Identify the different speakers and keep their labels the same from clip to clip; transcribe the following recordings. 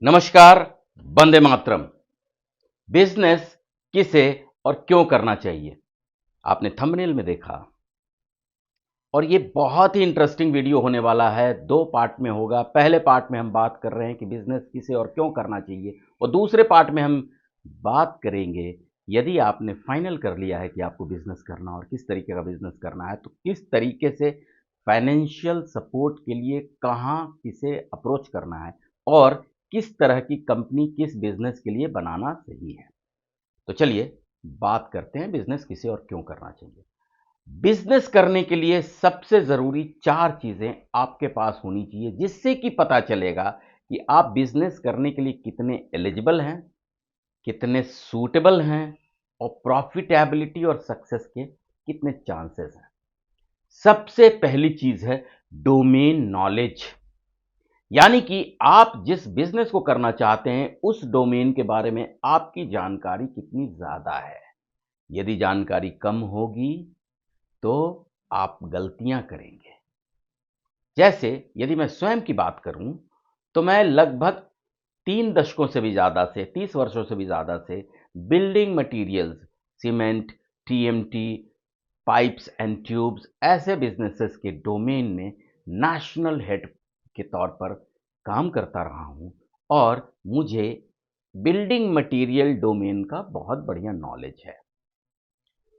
Speaker 1: नमस्कार। वंदे मातरम। बिजनेस किसे और क्यों करना चाहिए, आपने थंबनेल में देखा। और ये बहुत ही इंटरेस्टिंग वीडियो होने वाला है। दो पार्ट में होगा। पहले पार्ट में हम बात कर रहे हैं कि बिजनेस किसे और क्यों करना चाहिए, और दूसरे पार्ट में हम बात करेंगे यदि आपने फाइनल कर लिया है कि आपको बिजनेस करना और किस तरीके का बिजनेस करना है, तो किस तरीके से फाइनेंशियल सपोर्ट के लिए कहाँ किसे अप्रोच करना है और किस तरह की कंपनी किस बिजनेस के लिए बनाना सही है। तो चलिए बात करते हैं बिजनेस किसे और क्यों करना चाहिए। बिजनेस करने के लिए सबसे जरूरी चार चीजें आपके पास होनी चाहिए, जिससे कि पता चलेगा कि आप बिजनेस करने के लिए कितने एलिजिबल हैं, कितने सूटेबल हैं, और प्रॉफिटेबिलिटी और सक्सेस के कितने चांसेस हैं। सबसे पहली चीज है डोमेन नॉलेज, यानी कि आप जिस बिजनेस को करना चाहते हैं उस डोमेन के बारे में आपकी जानकारी कितनी ज्यादा है। यदि जानकारी कम होगी तो आप गलतियां करेंगे। जैसे यदि मैं स्वयं की बात करूं तो मैं लगभग 3 दशकों से भी ज़्यादा से 30 वर्षों से भी ज़्यादा से building materials, cement, TMT, pipes and tubes ऐसे बिजनेसेस के डोमेन में नेशनल हेड के तौर पर काम करता रहा हूं, और मुझे बिल्डिंग मटेरियल डोमेन का बहुत बढ़िया नॉलेज है।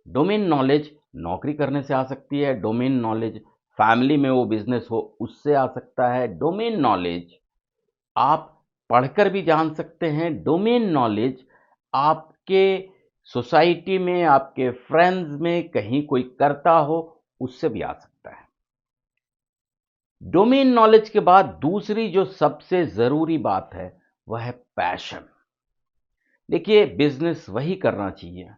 Speaker 1: डोमेन नॉलेज नौकरी करने से आ सकती है, डोमेन नॉलेज फैमिली में वो बिजनेस हो उससे आ सकता है, डोमेन नॉलेज आप पढ़कर भी जान सकते हैं, डोमेन नॉलेज आपके सोसाइटी में आपके फ्रेंड्स में कहीं कोई करता हो उससे भी आ सकता है। डोमेन नॉलेज के बाद दूसरी जो सबसे जरूरी बात है वह है पैशन। देखिए, बिजनेस वही करना चाहिए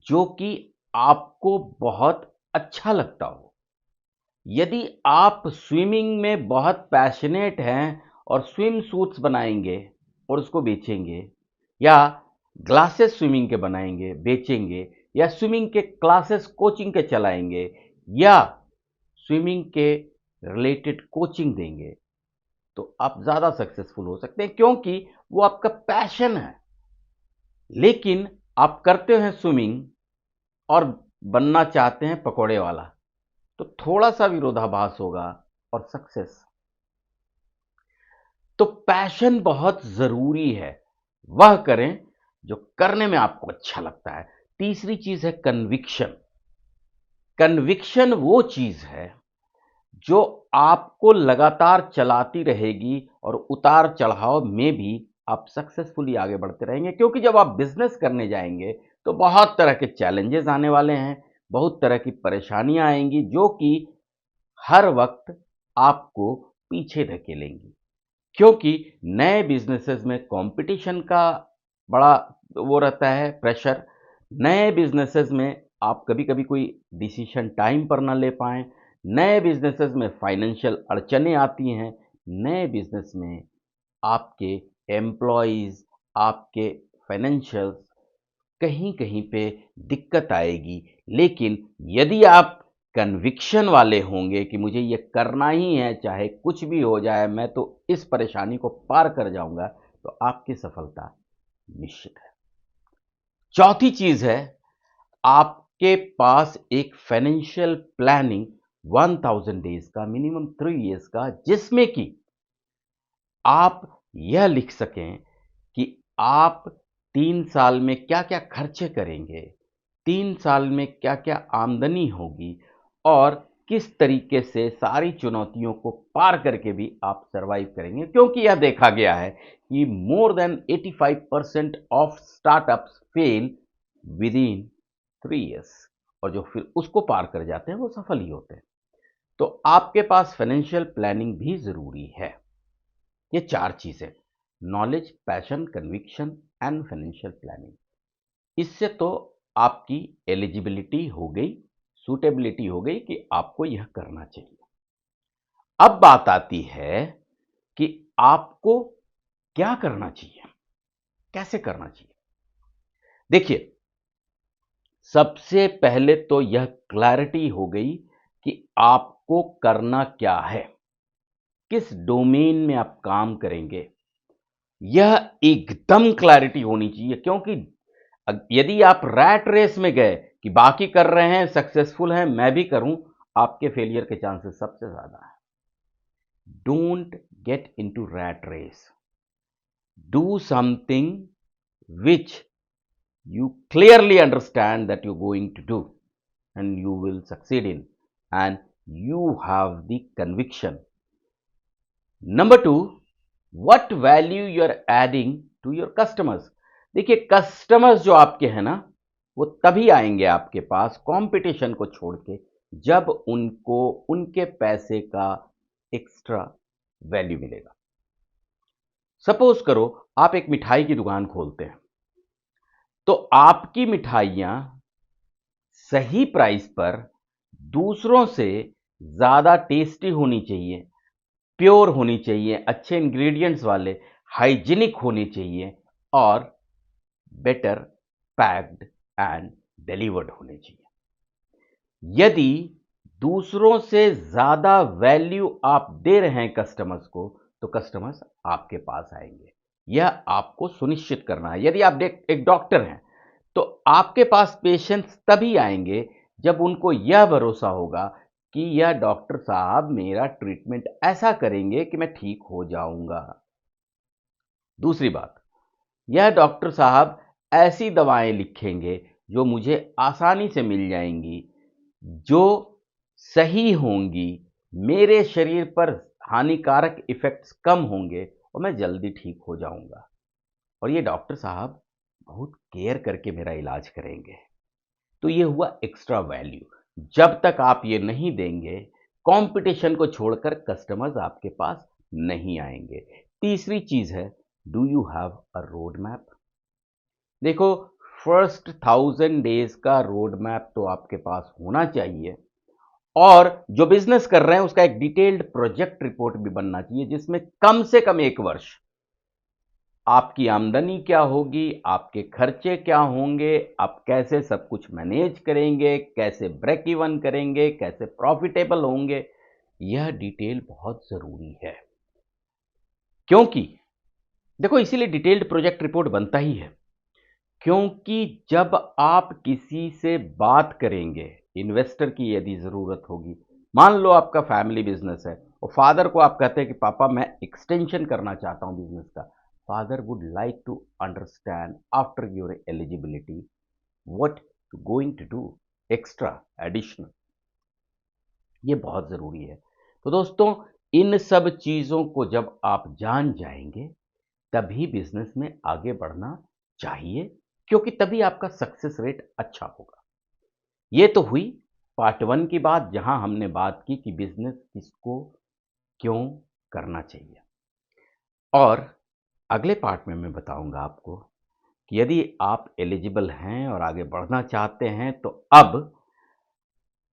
Speaker 1: जो कि आपको बहुत अच्छा लगता हो। यदि आप स्विमिंग में बहुत पैशनेट हैं और स्विम सूट्स बनाएंगे और उसको बेचेंगे, या ग्लासेस स्विमिंग के बनाएंगे बेचेंगे, या स्विमिंग के क्लासेस कोचिंग के चलाएंगे, या स्विमिंग के रिलेटेड कोचिंग देंगे, तो आप ज़्यादा सक्सेसफुल हो सकते हैं, क्योंकि वो आपका पैशन है। लेकिन आप करते हैं स्विमिंग और बनना चाहते हैं पकोड़े वाला, तो थोड़ा सा विरोधाभास होगा। और सक्सेस, तो पैशन बहुत जरूरी है, वह करें जो करने में आपको अच्छा लगता है। तीसरी चीज है कन्विक्शन। कन्विक्शन वो चीज है जो आपको लगातार चलाती रहेगी और उतार चढ़ाव में भी आप सक्सेसफुली आगे बढ़ते रहेंगे, क्योंकि जब आप बिजनेस करने जाएंगे तो बहुत तरह के चैलेंजेस आने वाले हैं, बहुत तरह की परेशानियां आएंगी जो कि हर वक्त आपको पीछे धकेलेंगी। क्योंकि नए बिजनेसेस में कंपटीशन का बड़ा वो रहता है, प्रेशर। नए बिजनेसेस में आप कभी कभी कोई डिसीजन टाइम पर ना ले पाएं, नए बिजनेसेस में फाइनेंशियल अड़चनें आती हैं, नए बिजनेस में आपके एम्प्लॉयज़, आपके फाइनेंशियल कहीं कहीं पे दिक्कत आएगी। लेकिन यदि आप कन्विक्शन वाले होंगे कि मुझे ये करना ही है, चाहे कुछ भी हो जाए, मैं तो इस परेशानी को पार कर जाऊंगा, तो आपकी सफलता निश्चित है। चौथी चीज है आपके पास एक फाइनेंशियल प्लानिंग 1000 डेज का, मिनिमम 3 इयर्स का, जिसमें कि आप यह लिख सकें कि आप 3 साल में क्या क्या खर्चे करेंगे, 3 साल में क्या क्या आमदनी होगी, और किस तरीके से सारी चुनौतियों को पार करके भी आप सरवाइव करेंगे। क्योंकि यह देखा गया है कि more than 85% of startups fail with in 3 years, और जो फिर उसको पार कर जाते हैं वो सफल ही होते हैं। तो आपके पास फाइनेंशियल प्लानिंग भी जरूरी है। ये चार चीजें, knowledge, passion, conviction and financial planning, इससे तो आपकी एलिजिबिलिटी हो गई, सूटेबिलिटी हो गई कि आपको यह करना चाहिए। अब बात आती है कि आपको क्या करना चाहिए, कैसे करना चाहिए। देखिए, सबसे पहले तो यह क्लैरिटी हो गई कि आपको करना क्या है, किस डोमेन में आप काम करेंगे। यह एकदम क्लैरिटी होनी चाहिए, क्योंकि यदि आप रैट रेस में गए कि बाकी कर रहे हैं, सक्सेसफुल हैं, मैं भी करूं, आपके फेलियर के चांसेस सबसे ज्यादा है। Don't get into rat race, do something which you clearly understand that you're going to do and you will succeed in, and you have the conviction. Number two, what value you are adding to your customers. देखिए, customers जो आपके हैं ना, वो तभी आएंगे आपके पास competition को छोड़ के, जब उनको उनके पैसे का एक्स्ट्रा वैल्यू मिलेगा। सपोज करो आप एक मिठाई की दुकान खोलते हैं, तो आपकी मिठाइयां सही प्राइस पर दूसरों से ज्यादा टेस्टी होनी चाहिए, प्योर होनी चाहिए, अच्छे इंग्रेडिएंट्स वाले, हाइजीनिक होने चाहिए और बेटर पैक्ड एंड डिलीवर्ड होने चाहिए। यदि दूसरों से ज्यादा वैल्यू आप दे रहे हैं कस्टमर्स को, तो कस्टमर्स आपके पास आएंगे। यह आपको सुनिश्चित करना है। यदि आप एक डॉक्टर हैं, तो आपके पास पेशेंट्स तभी आएंगे जब उनको यह भरोसा होगा कि यह डॉक्टर साहब मेरा ट्रीटमेंट ऐसा करेंगे कि मैं ठीक हो जाऊंगा। दूसरी बात, यह डॉक्टर साहब ऐसी दवाएं लिखेंगे जो मुझे आसानी से मिल जाएंगी, जो सही होंगी, मेरे शरीर पर हानिकारक इफेक्ट्स कम होंगे और मैं जल्दी ठीक हो जाऊंगा। और ये डॉक्टर साहब बहुत केयर करके मेरा इलाज करेंगे। तो ये हुआ एक्स्ट्रा वैल्यू। जब तक आप ये नहीं देंगे, कंपटीशन को छोड़कर कस्टमर्स आपके पास नहीं आएंगे। तीसरी चीज है, do you have a road map. देखो, फर्स्ट 1000 डेज का रोड मैप तो आपके पास होना चाहिए, और जो बिजनेस कर रहे हैं उसका एक डिटेल्ड प्रोजेक्ट रिपोर्ट भी बनना चाहिए, जिसमें कम से कम 1 वर्ष आपकी आमदनी क्या होगी, आपके खर्चे क्या होंगे, आप कैसे सब कुछ मैनेज करेंगे, कैसे ब्रेक इवन करेंगे, कैसे प्रॉफिटेबल होंगे, यह डिटेल बहुत जरूरी है। क्योंकि देखो, इसीलिए डिटेल्ड प्रोजेक्ट रिपोर्ट बनता ही है, क्योंकि जब आप किसी से बात करेंगे, इन्वेस्टर की यदि जरूरत होगी, मान लो आपका फैमिली बिजनेस है और फादर को आप कहते हैं कि पापा मैं एक्सटेंशन करना चाहता हूं बिजनेस का, father would like to understand after your eligibility what you going to do extra additional। ये बहुत जरूरी है। तो दोस्तों, इन सब चीजों को जब आप जान जाएंगे, तभी बिजनेस में आगे बढ़ना चाहिए, क्योंकि तभी आपका सक्सेस रेट अच्छा होगा। ये तो हुई पार्ट 1 की बात, जहां हमने बात की कि बिजनेस किसको क्यों करना चाहिए। और अगले पार्ट में मैं बताऊंगा आपको कि यदि आप एलिजिबल हैं और आगे बढ़ना चाहते हैं, तो अब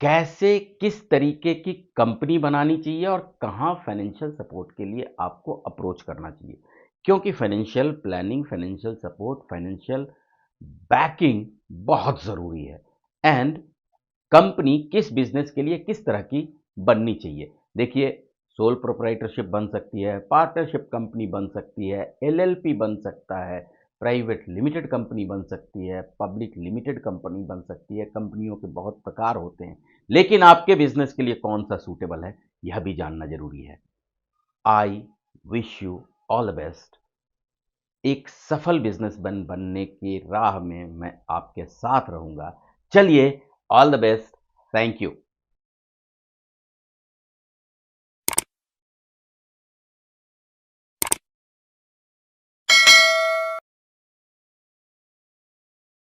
Speaker 1: कैसे, किस तरीके की कंपनी बनानी चाहिए और कहां फाइनेंशियल सपोर्ट के लिए आपको अप्रोच करना चाहिए। क्योंकि financial planning, financial support, financial backing बहुत ज़रूरी है। एंड कंपनी किस बिजनेस के लिए किस तरह की बननी चाहिए। देखिए, सोल प्रोप्राइटरशिप बन सकती है, पार्टनरशिप कंपनी बन सकती है, एलएलपी बन सकता है, प्राइवेट लिमिटेड कंपनी बन सकती है, पब्लिक लिमिटेड कंपनी बन सकती है। कंपनियों के बहुत प्रकार होते हैं, लेकिन आपके बिजनेस के लिए कौन सा सूटेबल है, यह भी जानना जरूरी है। I wish you all the best. एक सफल बिजनेसमैन बनने की राह में मैं आपके साथ रहूंगा। चलिए, all the best. Thank you.